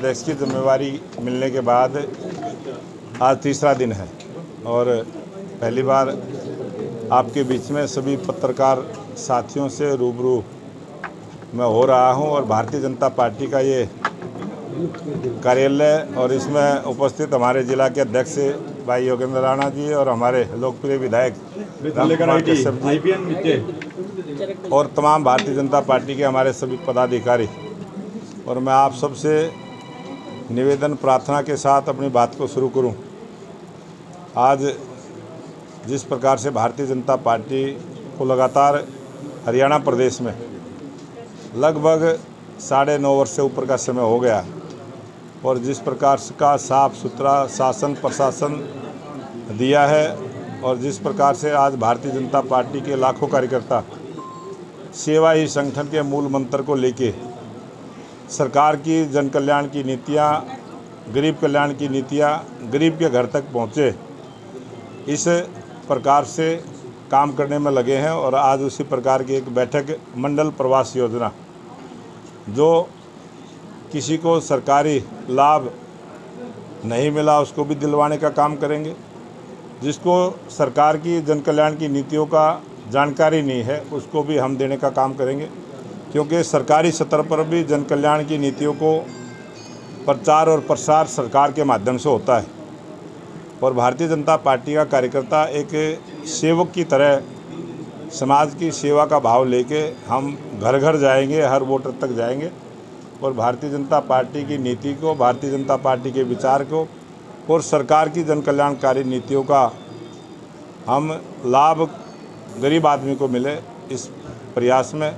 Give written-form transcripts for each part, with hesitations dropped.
अध्यक्ष की जिम्मेवारी मिलने के बाद आज तीसरा दिन है और पहली बार आपके बीच में सभी पत्रकार साथियों से रूबरू मैं हो रहा हूं और भारतीय जनता पार्टी का ये कार्यालय और इसमें उपस्थित हमारे जिला के अध्यक्ष भाई योगेंद्र राणा जी और हमारे लोकप्रिय विधायक रामकुमार कश्यप जी और तमाम भारतीय जनता पार्टी के हमारे सभी पदाधिकारी, और मैं आप सबसे निवेदन प्रार्थना के साथ अपनी बात को शुरू करूं। आज जिस प्रकार से भारतीय जनता पार्टी को लगातार हरियाणा प्रदेश में लगभग 9.5 वर्ष से ऊपर का समय हो गया और जिस प्रकार का साफ सुथरा शासन प्रशासन दिया है और जिस प्रकार से आज भारतीय जनता पार्टी के लाखों कार्यकर्ता सेवा ही संगठन के मूल मंत्र को लेके सरकार की जन कल्याण की नीतियाँ, गरीब कल्याण की नीतियाँ गरीब के घर तक पहुँचे, इस प्रकार से काम करने में लगे हैं। और आज उसी प्रकार की एक बैठक मंडल प्रवास योजना, जो किसी को सरकारी लाभ नहीं मिला उसको भी दिलवाने का काम करेंगे, जिसको सरकार की जन कल्याण की नीतियों का जानकारी नहीं है उसको भी हम देने का काम करेंगे, क्योंकि सरकारी स्तर पर भी जन कल्याण की नीतियों को प्रचार और प्रसार सरकार के माध्यम से होता है। और भारतीय जनता पार्टी का कार्यकर्ता एक सेवक की तरह समाज की सेवा का भाव लेके हम घर घर जाएंगे, हर वोटर तक जाएंगे और भारतीय जनता पार्टी की नीति को, भारतीय जनता पार्टी के विचार को और सरकार की जन कल्याणकारी नीतियों का हम लाभ गरीब आदमी को मिले, इस प्रयास में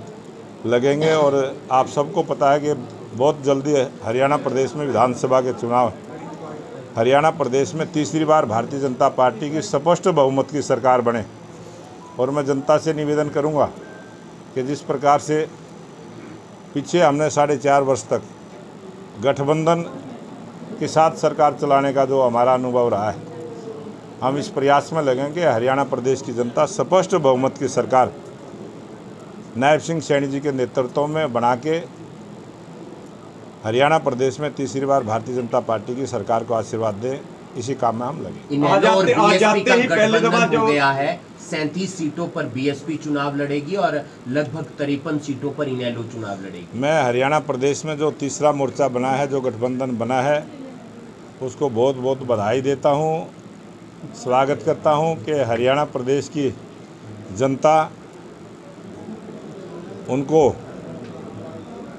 लगेंगे। और आप सबको पता है कि बहुत जल्दी हरियाणा प्रदेश में विधानसभा के चुनाव है। हरियाणा प्रदेश में तीसरी बार भारतीय जनता पार्टी की स्पष्ट बहुमत की सरकार बने और मैं जनता से निवेदन करूंगा कि जिस प्रकार से पीछे हमने 4.5 वर्ष तक गठबंधन के साथ सरकार चलाने का जो हमारा अनुभव रहा है, हम इस प्रयास में लगेंगे कि हरियाणा प्रदेश की जनता स्पष्ट बहुमत की सरकार नायब सिंह सैनी जी के नेतृत्व में बना के हरियाणा प्रदेश में तीसरी बार भारतीय जनता पार्टी की सरकार को आशीर्वाद दें, इसी काम में हम लगे। और बीएसपी का गठबंधन हो गया है, 37 सीटों पर बीएसपी चुनाव लड़ेगी और लगभग 53 सीटों पर इनेलो चुनाव लड़ेगी। मैं हरियाणा प्रदेश में जो तीसरा मोर्चा बना है, जो गठबंधन बना है, उसको बहुत बहुत बधाई देता हूँ, स्वागत करता हूँ कि हरियाणा प्रदेश की जनता उनको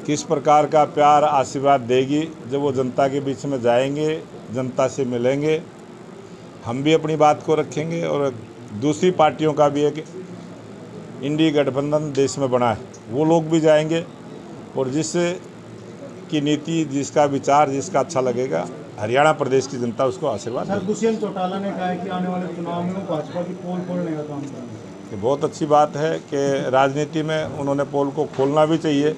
किस प्रकार का प्यार आशीर्वाद देगी जब वो जनता के बीच में जाएंगे, जनता से मिलेंगे। हम भी अपनी बात को रखेंगे और दूसरी पार्टियों का भी एक इंडी गठबंधन देश में बना है, वो लोग भी जाएंगे और जिसकी नीति, जिसका विचार, जिसका अच्छा लगेगा, हरियाणा प्रदेश की जनता उसको आशीर्वाद देगी। दुष्यंत चौटाला ने कहा है कि आने वाले चुनाव में वो भाजपा की पोल खोलने का काम करेंगे। ये बहुत अच्छी बात है कि राजनीति में उन्होंने पोल को खोलना भी चाहिए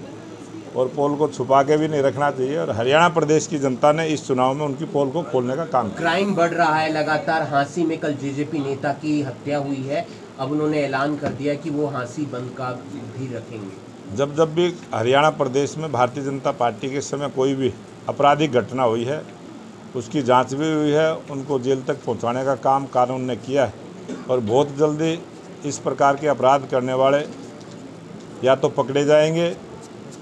और पोल को छुपा के भी नहीं रखना चाहिए और हरियाणा प्रदेश की जनता ने इस चुनाव में उनकी पोल को खोलने का काम किया। क्राइम बढ़ रहा है लगातार। हांसी में कल जेजेपी नेता की हत्या हुई है, अब उन्होंने ऐलान कर दिया कि वो हांसी बंद का भी रखेंगे। जब भी हरियाणा प्रदेश में भारतीय जनता पार्टी के समय कोई भी आपराधिक घटना हुई है, उसकी जांच भी हुई है, उनको जेल तक पहुंचाने का काम कानून ने किया है और बहुत जल्दी इस प्रकार के अपराध करने वाले या तो पकड़े जाएंगे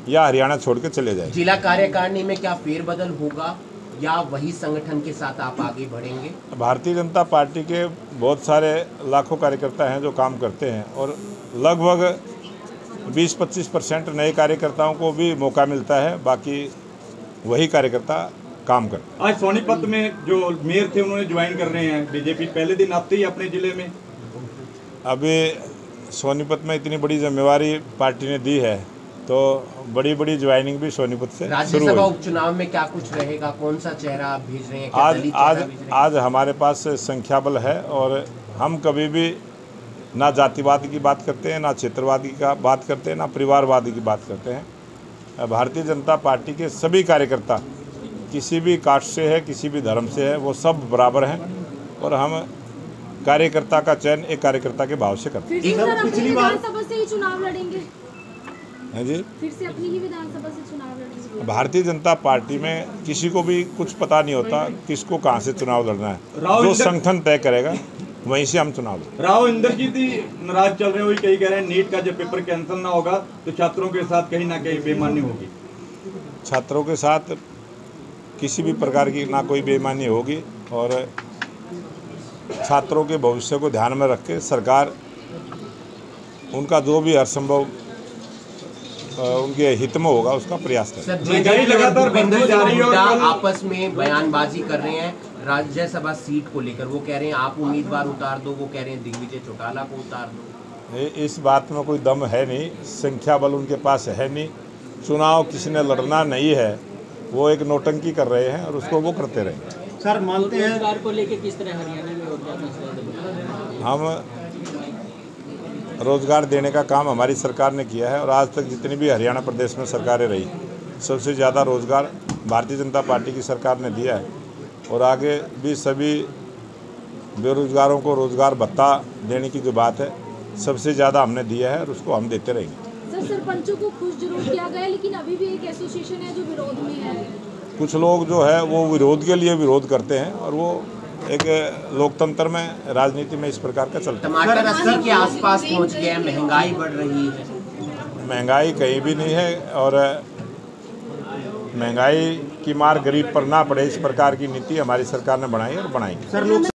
या हरियाणा छोड़ के चले जाएंगे। जिला कार्यकारिणी में क्या फेरबदल होगा या वही संगठन के साथ आप आगे बढ़ेंगे? भारतीय जनता पार्टी के बहुत सारे लाखों कार्यकर्ता हैं जो काम करते हैं और लगभग 20-25% नए कार्यकर्ताओं को भी मौका मिलता है, बाकी वही कार्यकर्ता काम करते हैं। आज सोनीपत में जो मेयर थे उन्होंने ज्वाइन कर रहे हैं बीजेपी, पहले दिन आते ही अपने जिले में। अभी सोनीपत में इतनी बड़ी जिम्मेवारी पार्टी ने दी है तो बड़ी ज्वाइनिंग भी सोनीपत से शुरू हुई। राज्यसभा उपचुनाव में क्या कुछ रहेगा, कौन सा चेहरा आप भेज रहे हैं? आज हमारे पास संख्या बल है और हम कभी भी ना जातिवाद की बात करते हैं, ना क्षेत्रवाद की बात करते हैं, ना परिवारवाद की बात करते हैं। भारतीय जनता पार्टी के सभी कार्यकर्ता किसी भी कास्ट से है, किसी भी धर्म से है, वो सब बराबर हैं और हम कार्यकर्ता का चयन एक कार्यकर्ता के भाव से करते हैं। पिछली बार विधानसभा से ही चुनाव लड़ेंगे हैं जी। फिर से अपनी ही विधानसभा से चुनाव लड़ेंगे? भारतीय जनता पार्टी में किसी को भी कुछ पता नहीं होता किसको कहाँ से चुनाव लड़ना है। जो संगठन तय करेगा वहीं से हम चुनाव लड़ेंगे। राव इंद्रजीत ही नाराज चल रहे हो, कई कह रहे हैं नीट का जब पेपर कैंसिल ना होगा तो छात्रों के साथ कहीं ना कहीं बेईमानी होगी। छात्रों के साथ किसी भी प्रकार की ना कोई बेईमानी होगी और छात्रों के भविष्य को ध्यान में रख के सरकार उनका जो भी हरसंभव उनके हित में होगा उसका प्रयास करें। महंगाई लगातार बढ़ती जा रही है और आपस में बयानबाजी कर रहे हैं राज्यसभा सीट को लेकर। वो कह रहे हैं आप उम्मीदवार उतार दो, वो कह रहे हैं दिग्विजय चौटाला को उतार दो। इस बात में कोई दम है नहीं, संख्या बल उनके पास है नहीं। चुनाव किसने लड़ना नहीं है, वो एक नौटंकी कर रहे हैं और उसको वो करते रहेंगे। सर मानते हैं रोजगार को लेकर किस तरह हरियाणा में हो गया? हम रोजगार देने का काम हमारी सरकार ने किया है और आज तक जितनी भी हरियाणा प्रदेश में सरकारें रही सबसे ज़्यादा रोजगार भारतीय जनता पार्टी की सरकार ने दिया है और आगे भी सभी बेरोजगारों को रोजगार भत्ता देने की जो बात है सबसे ज़्यादा हमने दिया है और उसको हम देते रहेंगे। सर सरपंचों को खुश जरूर किया गया लेकिन अभी भी एक एसोसिएशन है जो विरोध में है। कुछ लोग जो है वो विरोध के लिए विरोध करते हैं और वो एक लोकतंत्र में राजनीति में इस प्रकार का चलता है। टमाटर 80 के आसपास पहुंच गए हैं, महंगाई बढ़ रही है। महंगाई कहीं भी नहीं है और महंगाई की मार गरीब पर ना पड़े इस प्रकार की नीति हमारी सरकार ने बनाई और बनाएगी।